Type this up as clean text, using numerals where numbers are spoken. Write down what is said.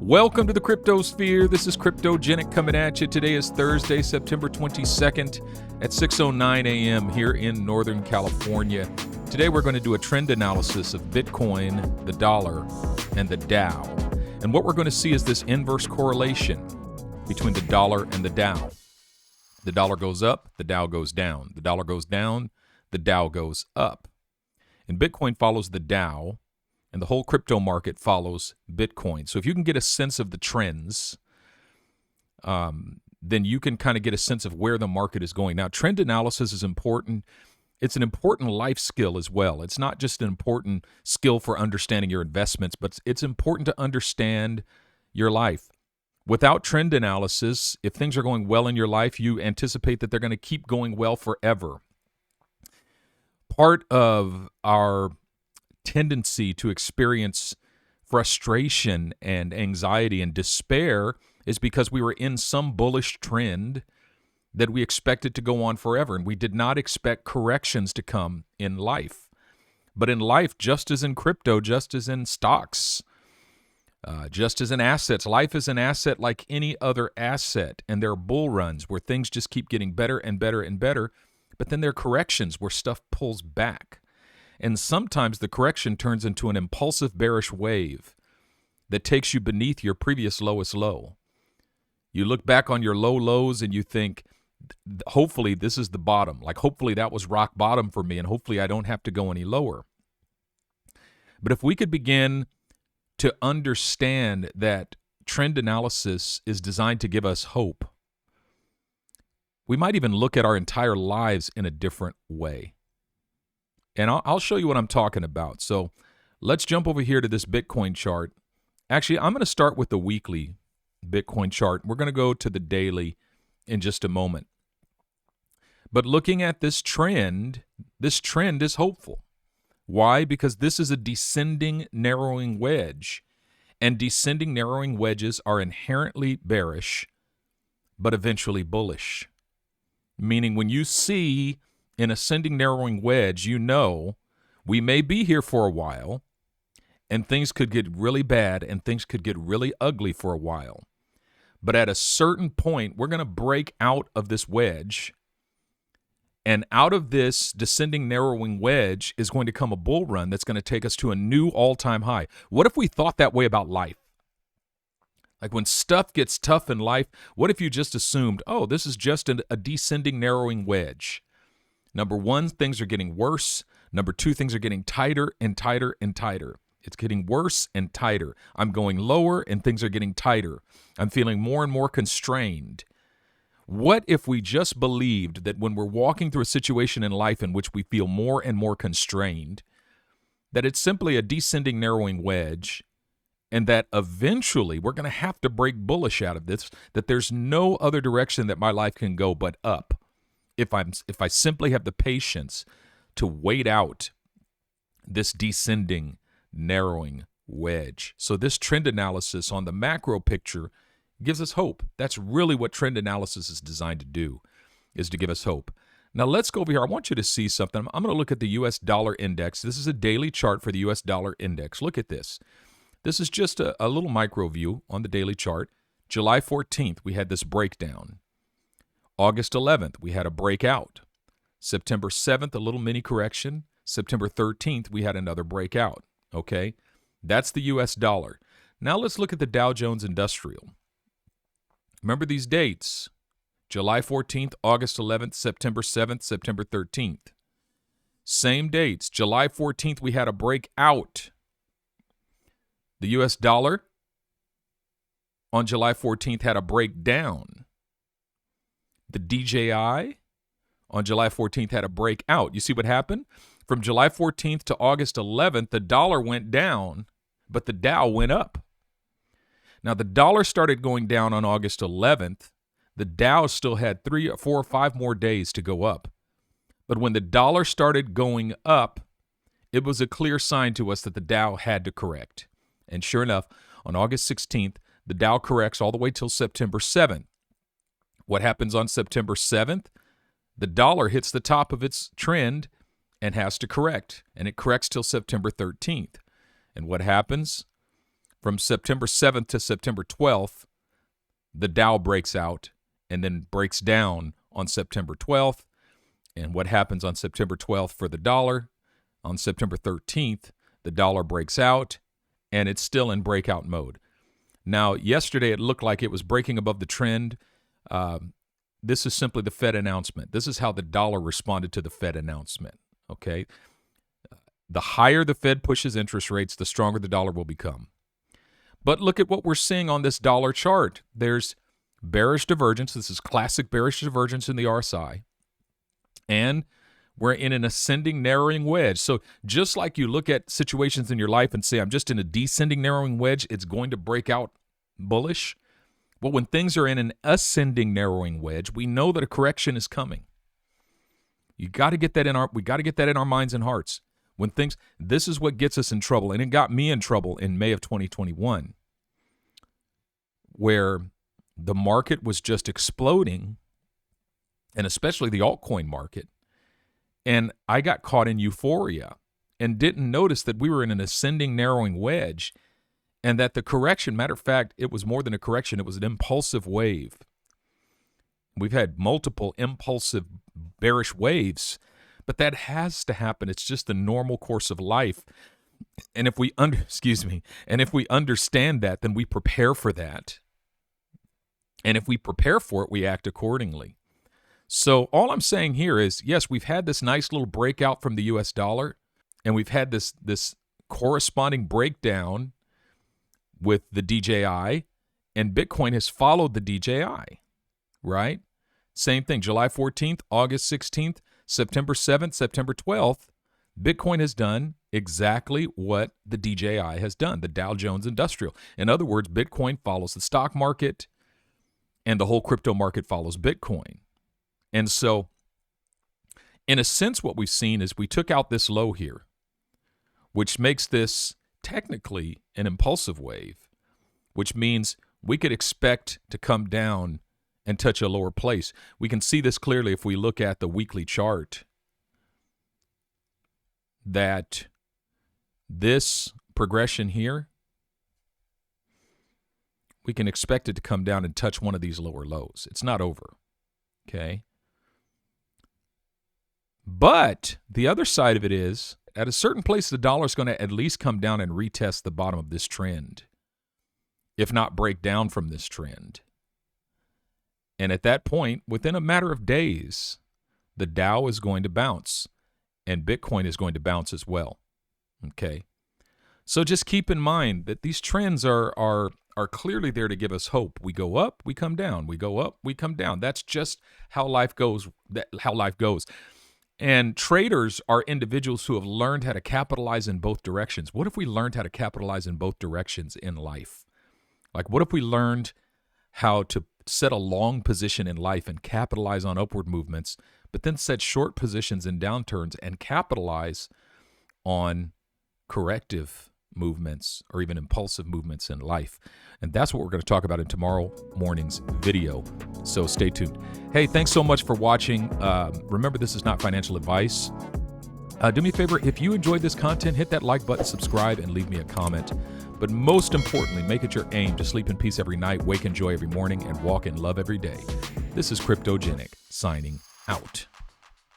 Welcome to the Cryptosphere. This is Cryptogenic coming at you. Today is Thursday, September 22nd at 6:09 a.m. here in Northern California. Today we're going to do a trend analysis of Bitcoin, the dollar, and the Dow. And what we're going to see is this inverse correlation between the dollar and the Dow. The dollar goes up, the Dow goes down. The dollar goes down, the Dow goes up. And Bitcoin follows the Dow, and the whole crypto market follows Bitcoin. So if you can get a sense of the trends, then you can kind of get a sense of where the market is going. Now, trend analysis is important. It's an important life skill as well. It's not just an important skill for understanding your investments, but it's important to understand your life. Without trend analysis, if things are going well in your life, you anticipate that they're going to keep going well forever. Part of our tendency to experience frustration and anxiety and despair is because we were in some bullish trend that we expected to go on forever, and we did not expect corrections to come in life. But in life, just as in crypto, just as in stocks, just as in assets, life is an asset like any other asset, and there are bull runs where things just keep getting better and better and better, but then there are corrections where stuff pulls back. And sometimes the correction turns into an impulsive bearish wave that takes you beneath your previous lowest low. You look back on your low lows and you think, hopefully this is the bottom. Like, hopefully that was rock bottom for me, and hopefully I don't have to go any lower. But if we could begin to understand that trend analysis is designed to give us hope, we might even look at our entire lives in a different way. And I'll show you what I'm talking about. So let's jump over here to this Bitcoin chart. Actually, I'm going to start with the weekly Bitcoin chart. We're going to go to the daily in just a moment. But looking at this trend is hopeful. Why? Because this is a descending narrowing wedge. And descending narrowing wedges are inherently bearish, but eventually bullish. Meaning when you see an ascending narrowing wedge, you know we may be here for a while, and things could get really bad and things could get really ugly for a while. But at a certain point, we're going to break out of this wedge, and out of this descending narrowing wedge is going to come a bull run that's going to take us to a new all-time high. What if we thought that way about life? Like when stuff gets tough in life, what if you just assumed, oh, this is just a descending narrowing wedge? Number one, things are getting worse. Number two, things are getting tighter and tighter and tighter. It's getting worse and tighter. I'm going lower and things are getting tighter. I'm feeling more and more constrained. What if we just believed that when we're walking through a situation in life in which we feel more and more constrained, that it's simply a descending narrowing wedge, and that eventually we're going to have to break bullish out of this, that there's no other direction that my life can go but up. If I simply have the patience to wait out this descending, narrowing wedge. So this trend analysis on the macro picture gives us hope. That's really what trend analysis is designed to do, is to give us hope. Now let's go over here. I want you to see something. I'm going to look at the U.S. dollar index. This is a daily chart for the U.S. dollar index. Look at this. This is just a little micro view on the daily chart. July 14th, we had this breakdown. August 11th, we had a breakout. September 7th, a little mini correction. September 13th, we had another breakout. Okay, that's the U.S. dollar. Now let's look at the Dow Jones Industrial. Remember these dates: July 14th, August 11th, September 7th, September 13th. Same dates. July 14th, we had a breakout. The U.S. dollar on July 14th had a breakdown. The DJI on July 14th had a breakout. You see what happened? From July 14th to August 11th, the dollar went down, but the Dow went up. Now, the dollar started going down on August 11th. The Dow still had 3 or 4 or 5 more days to go up. But when the dollar started going up, it was a clear sign to us that the Dow had to correct. And sure enough, on August 16th, the Dow corrects all the way till September 7th. What happens on September 7th? The dollar hits the top of its trend and has to correct, and it corrects till September 13th. And what happens? From September 7th to September 12th, the Dow breaks out and then breaks down on September 12th. And what happens on September 12th for the dollar? On September 13th, the dollar breaks out, and it's still in breakout mode. Now, yesterday it looked like it was breaking above the trend. This is simply the Fed announcement. This is how the dollar responded to the Fed announcement, okay? The higher the Fed pushes interest rates, the stronger the dollar will become. But look at what we're seeing on this dollar chart. There's bearish divergence. This is classic bearish divergence in the RSI. And we're in an ascending narrowing wedge. So just like you look at situations in your life and say, I'm just in a descending narrowing wedge, it's going to break out bullish. Well, when things are in an ascending narrowing wedge, we know that a correction is coming. We got to get that in our minds and hearts. This is what gets us in trouble. And it got me in trouble in May of 2021, where the market was just exploding, and especially the altcoin market. And I got caught in euphoria and didn't notice that we were in an ascending narrowing wedge, and that the correction, matter of fact, it was more than a correction, it was an impulsive wave. We've had multiple impulsive bearish waves, but that has to happen. It's just the normal course of life. And if we understand that, then we prepare for that. And if we prepare for it, we act accordingly. So all I'm saying here is, yes, we've had this nice little breakout from the US dollar, and we've had this corresponding breakdown with the DJI, and Bitcoin has followed the DJI, right? Same thing, July 14th, August 16th, September 7th, September 12th, Bitcoin has done exactly what the DJI has done, the Dow Jones Industrial. In other words, Bitcoin follows the stock market, and the whole crypto market follows Bitcoin. And so, in a sense, what we've seen is we took out this low here, which makes this technically an impulsive wave, which means we could expect to come down and touch a lower place. We can see this clearly if we look at the weekly chart, that this progression here, we can expect it to come down and touch one of these lower lows. It's not over, okay? But the other side of it is, at a certain place, the dollar is going to at least come down and retest the bottom of this trend, if not break down from this trend. And at that point, within a matter of days, the Dow is going to bounce, and Bitcoin is going to bounce as well, okay? So just keep in mind that these trends are clearly there to give us hope. We go up, we come down. We go up, we come down. That's just how life goes. And traders are individuals who have learned how to capitalize in both directions. What if we learned how to capitalize in both directions in life? Like, what if we learned how to set a long position in life and capitalize on upward movements, but then set short positions in downturns and capitalize on corrective movements or even impulsive movements in life? And that's what we're going to talk about in tomorrow morning's video. So stay tuned. Hey, thanks so much for watching. Remember, this is not financial advice. Do me a favor, if you enjoyed this content, hit that like button, subscribe, and leave me a comment. But most importantly, make it your aim to sleep in peace every night, wake in joy every morning, and walk in love every day. This is Cryptogenic, signing out.